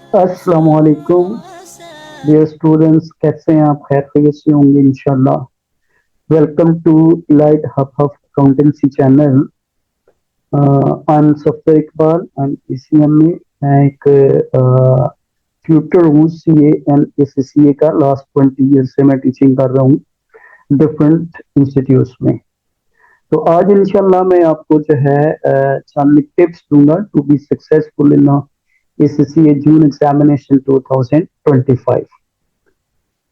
अस्सलाम वालेकुम dear students, कैसे हैं आप? खैर खैरियत से होंगे इंशाल्लाह। Welcome to elite hub of accountancy channel. I am Safdar Iqbal, I am ECM में। मैं एक ट्यूटर हूँ सीए एंड एससीए का। लास्ट 20 ईयर से मैं टीचिंग कर रहा हूँ डिफरेंट इंस्टीट्यूट्स में। तो आज इंशाल्लाह मैं आपको जो है चंद टिप्स दूंगा to be successful in SCA June examination 2025।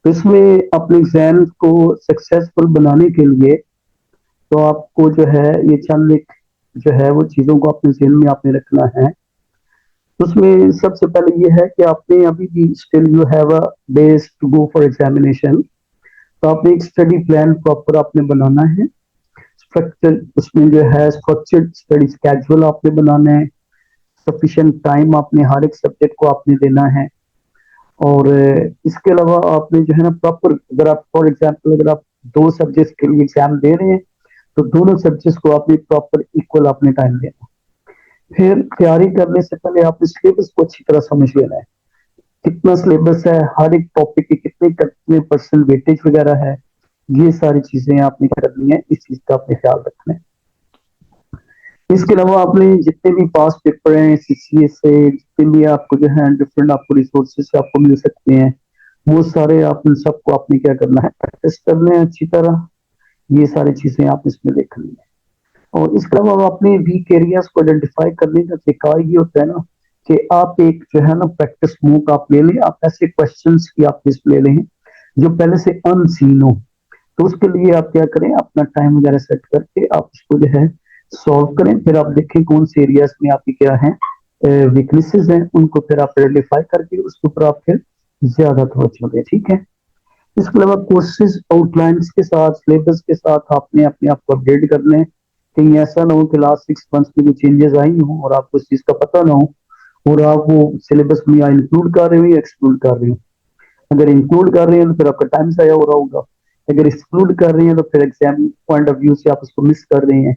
तो इसमें अपने एग्जाम को सक्सेसफुल बनाने के लिए तो आपको जो है ये चंद एक जो है वो चीजों को अपने जहन में आपने रखना है। तो उसमें सबसे पहले ये है कि आपने अभी भी still you have a days to go for examination. तो आपने एक स्टडी प्लान प्रॉपर आपने बनाना है। स्ट्रक्चर उसमें जो है स्ट्रक्चर्ड स्टडी स्केड्यूल आपने बनाना है। सफिशिएंट टाइम आपने हर एक सब्जेक्ट को आपने देना है। और इसके अलावा आपने जो है ना प्रॉपर, अगर आप फॉर एग्जाम्पल अगर आप दो सब्जेक्ट के लिए एग्जाम दे रहे हैं तो दोनों सब्जेक्ट को आपने प्रॉपर इक्वल आपने टाइम देना। फिर तैयारी करने से पहले आपने सिलेबस को अच्छी तरह समझ लेना है। कितना सिलेबस है, हर एक टॉपिक के कितने कितने परसेंट वेटेज वगैरह है, ये सारी चीजें आपने करनी है। इस चीज का आपने ख्याल रखना है। इसके अलावा आपने जितने भी पास पेपर हैं सीसीए से, जितने भी आपको जो है डिफरेंट आपको रिसोर्सेज आपको मिल सकते हैं, वो सारे आप इन सबको आपने क्या करना है, प्रैक्टिस करना है अच्छी तरह। ये सारी चीजें आप इसमें देखनी है। और इसके अलावा अपने वीक एरियाज को आइडेंटिफाई करने का तरीका ये होता है ना कि आप एक जो है ना प्रैक्टिस मूक आप ले लें। आप ऐसे क्वेश्चंस की आप लिस्ट ले लें जो पहले से अनसीन हो। तो उसके लिए आप क्या करें, अपना टाइम वगैरह सेट करके आप उसको जो है सॉल्व करें। फिर आप देखें कौन से एरियाज में आपकी क्या है वीकनेसेस हैं, उनको फिर आप आइडेंटिफाई करके उसके ऊपर आप फिर ज्यादा तवज्जो दें। ठीक है। इसके अलावा कोर्सेज आउटलाइंस के साथ सिलेबस के साथ आपने अपने आप को अपडेट करना है। कहीं ऐसा ना हो कि लास्ट 6 मंथ्स में जो चेंजेस आई हो और आपको इस चीज का पता ना हो और आप वो सिलेबस में या इंक्लूड कर रहे हो या एक्सक्लूड कर रहे हो। अगर इंक्लूड कर रहे हैं तो फिर आपका टाइम जाया हो रहा होगा। अगर एक्सक्लूड कर रहे हैं तो फिर एग्जाम पॉइंट ऑफ व्यू से आप उसको मिस कर रहे हैं।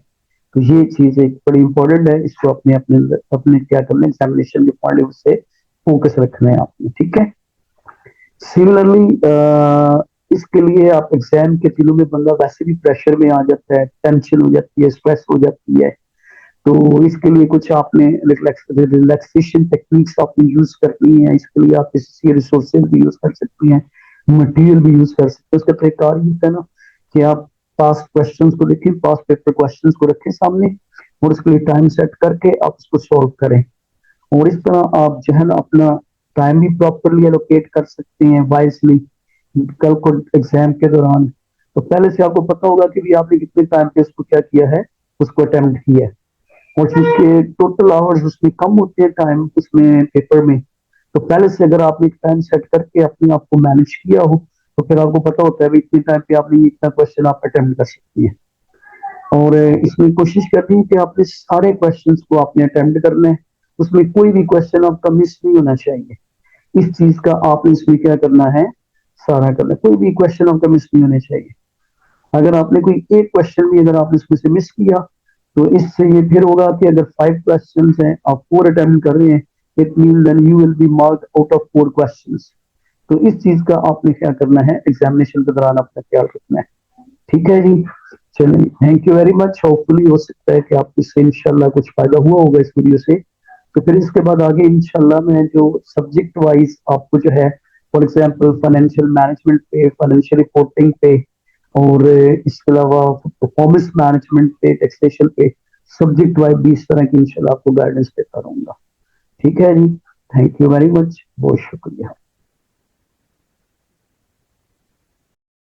तो ये चीज एक बड़ी इंपॉर्टेंट है। इसको अपने अपने अपने क्या करना है, एग्जामिनेशन के पॉइंट ऑफ व्यू से फोकस रखना है आपने। ठीक है। सिमिलरली इसके लिए आप एग्जाम के दिनों में बंदा वैसे भी प्रेशर में आ जाता है, टेंशन हो जाती है, स्ट्रेस हो जाती है। तो इसके लिए कुछ आपने रिलैक्सेशन टेक्निक्स आपने यूज करनी है। इसके लिए आप किसी रिसोर्सेज भी यूज कर सकती हैं, मटेरियल भी यूज कर सकते हैं। उसका तरीका ये होता है ना कि आप पास्ट क्वेश्चंस को देखें, पास्ट पेपर क्वेश्चंस को रखें सामने और उसके लिए टाइम सेट करके आप उसको सॉल्व करें। और इस तरह आप जो है ना अपना टाइम भी प्रॉपरली एलोकेट कर सकते हैं वाइजली कल को एग्जाम के दौरान। तो पहले से आपको पता होगा कि भी आपने कितने टाइम पे उसको क्या किया है, उसको अटेम्प्ट किया है। और चूंकि टोटल आवर्स उसमें कम होते हैं टाइम उसमें पेपर में, तो पहले से अगर आपने एक टाइम सेट करके अपने आप को मैनेज किया हो तो फिर आपको पता होता है भी इतने टाइम पे आपने इतना क्वेश्चन आप अटेम्प्ट कर सकती है। और इसमें कोशिश करनी है कि आपने सारे क्वेश्चंस को आपने अटेम्प्ट करना है। उसमें कोई भी क्वेश्चन आपका मिस नहीं होना चाहिए। इस चीज का आपने इसमें क्या करना है, सारा करना है। कोई भी क्वेश्चन आपका मिस नहीं होना चाहिए। अगर आपने कोई एक क्वेश्चन भी अगर आपने इसमें से मिस किया तो इससे ये फिर होगा कि अगर 5 क्वेश्चन हैं आप 4 अटेम्प्ट कर रहे हैं, it mean then you will be marked out of 4 questions. तो इस चीज का आपने क्या करना है, एग्जामिनेशन के दौरान अपना ख्याल रखना है। ठीक है जी। चलिए, thank you very much. Hopefully हो सकता है कि आपको इससे इंशाल्लाह कुछ फायदा हुआ होगा इस वीडियो से। तो फिर इसके बाद आगे इंशाल्लाह मैं जो सब्जेक्ट वाइज आपको जो है फॉर एग्जांपल फाइनेंशियल मैनेजमेंट पे, फाइनेंशियल रिपोर्टिंग पे और इसके अलावा परफॉर्मेंस मैनेजमेंट पे, टैक्सेशन पे, सब्जेक्ट वाइज भी इस तरह की इंशाल्लाह आपको गाइडेंस देता रहूंगा। ठीक है जी। Thank you very much. बहुत शुक्रिया।